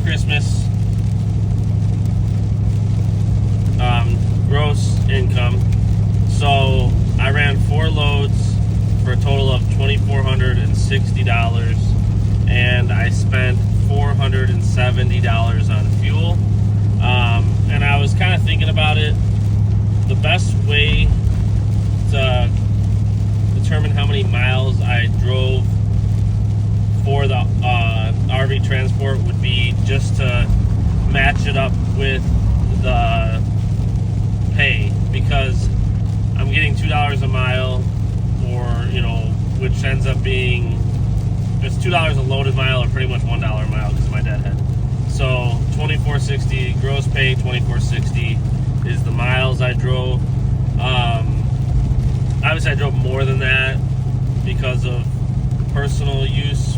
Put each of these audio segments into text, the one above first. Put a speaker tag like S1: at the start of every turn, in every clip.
S1: Christmas gross income. So I ran 4 loads for a total of $2,460, and I spent $470 on fuel. And I was kind of thinking about it. The best way to determine how many miles I drove for the RV transport would be just to match it up with the pay, because I'm getting $2 a mile, or which ends up being, it's $2 a loaded mile, or pretty much $1 a mile because of my deadhead. So $2,460 gross pay, $2,460 is the miles I drove. Obviously I drove more than that because of personal use,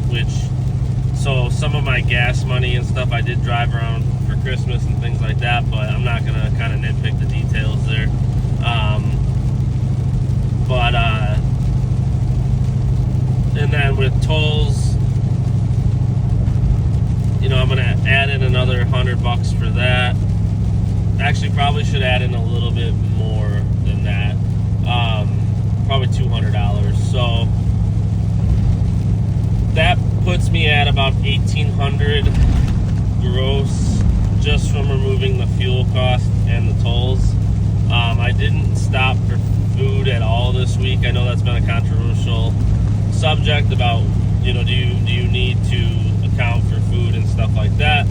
S1: so some of my gas money and stuff I did drive around for Christmas and things like that, but I'm not gonna kind of nitpick the details there. And then with tolls, I'm gonna add in another $100 for that. Actually, probably should add in a little bit more than that. Probably $200. So that puts me at about $1,800 gross just from removing the fuel cost and the tolls. I didn't stop for food at all this week. I know that's been a controversial subject about, do you need to account for food and stuff like that.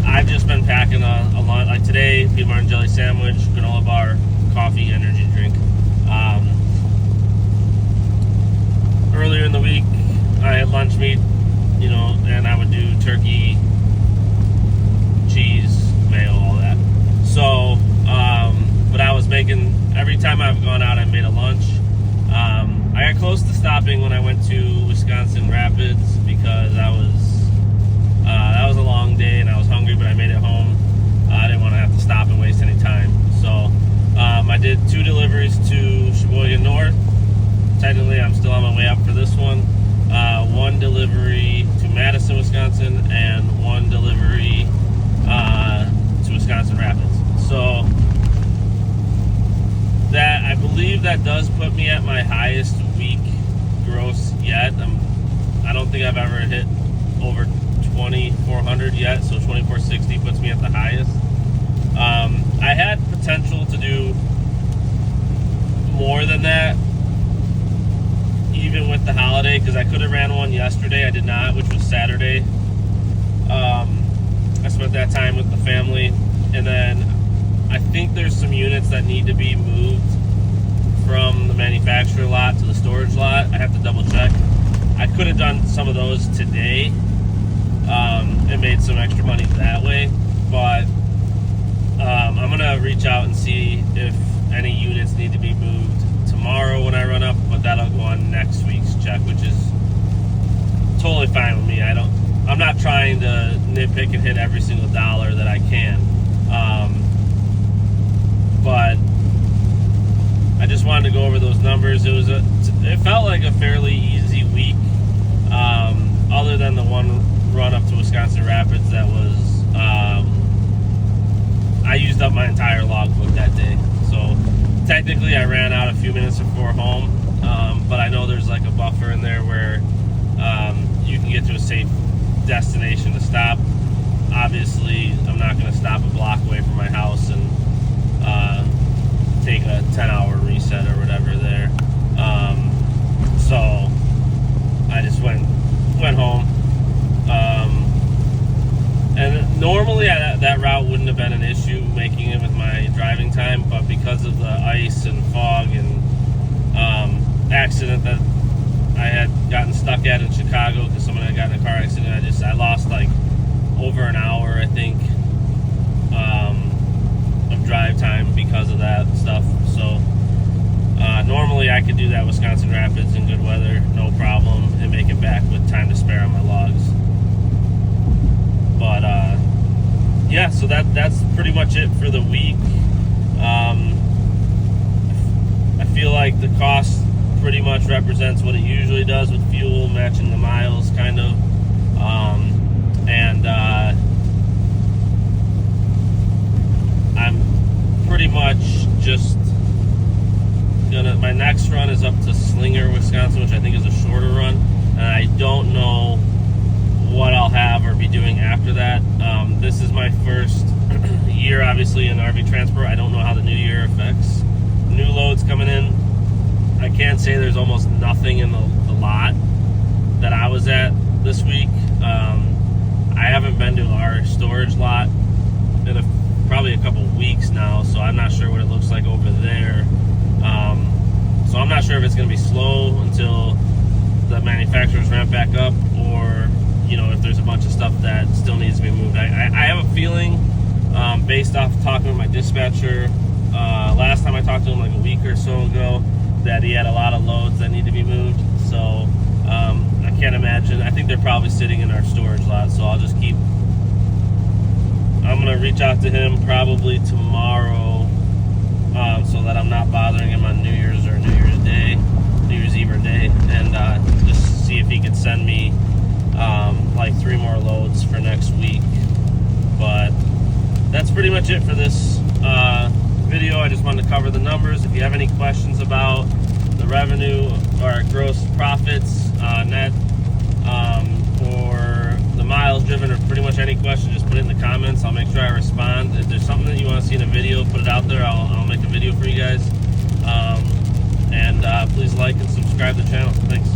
S1: I've just been packing a lot. Like today, peanut butter and jelly sandwich, granola bar, coffee, energy drink. Earlier in the week, I had lunch meat, and I would do turkey, cheese, mayo, all that. So, but I was making, every time I've gone out, I made a lunch. I got close to stopping when I went to Wisconsin Rapids because that was a long day and I was hungry, but I made it home. I didn't want to have to stop and waste any time. So I did 2 deliveries to Sheboygan North. Technically, I'm still on my way up for this one. 1 delivery to Madison, Wisconsin, and 1 delivery to Wisconsin Rapids. So that, I believe that does put me at my highest week gross yet. I don't think I've ever hit over 2,400 yet, so 2,460 puts me at the highest. I had potential to do more than that, even with the holiday, because I could have ran one yesterday. I did not, which was Saturday. I spent that time with the family, and then I think there's some units that need to be moved from the manufacturer lot to the storage lot. I have to double check. I could have done some of those today and made some extra money that way, but I'm gonna reach out and see if any units need to be moved tomorrow when I run up, but that'll go on next week's check, which is totally fine with me. I'm not trying to nitpick and hit every single dollar that I can. But I just wanted to go over those numbers. It felt like a fairly easy week, other than the one run up to Wisconsin Rapids that was, I used up my entire logbook that day. So technically I ran out a few minutes before home, but I know there's like a buffer in there where you can get to a safe destination to stop. Obviously, I'm not going to stop a block away from my house and take a 10-hour reset or whatever there. So I just went home. And normally that route wouldn't have been an issue making it with my driving time, but because of the ice and fog and accident that I had gotten stuck at in Chicago because someone had gotten in a car accident, I lost like over an hour, I think, of drive time because of that stuff. So normally I could do that Wisconsin Rapids in good weather, no problem, and make it back with time to spare on my logs. But yeah, so that's pretty much it for the week. I feel like the cost pretty much represents what it usually does with fuel, matching the miles kind of. And I'm pretty much just my next run is up to Slinger, Wisconsin, which I think is a shorter run, and I don't know what I'll have or be doing after that. This is my first year, obviously, in RV transport. I don't know how the new year affects new loads coming in. I can say there's almost nothing in the lot that I was at this week. I haven't been to our storage lot in probably a couple weeks now, so I'm not sure what it looks like over there. So I'm not sure if it's going to be slow until the manufacturers ramp back up, or if there's a bunch of stuff that still needs to be moved. I have a feeling, based off talking with my dispatcher last time I talked to him like a week or so ago, that he had a lot of loads that need to be moved. So I can't imagine. I think they're probably sitting in our storage lot, so I'll just I'm going to reach out to him probably tomorrow, so that I'm not bothering him on New Year's Eve or day, and just see if he could send me like 3 more loads for next week. But that's pretty much it for this video. I just wanted to cover the numbers. If you have any questions about the revenue or gross profits, net, or the miles driven, or pretty much any question, just put it in the comments. I'll make sure I respond. If there's something that you want to see in a video, put it out there. I'll make a video for you guys. And please like and subscribe to the channel. Thanks.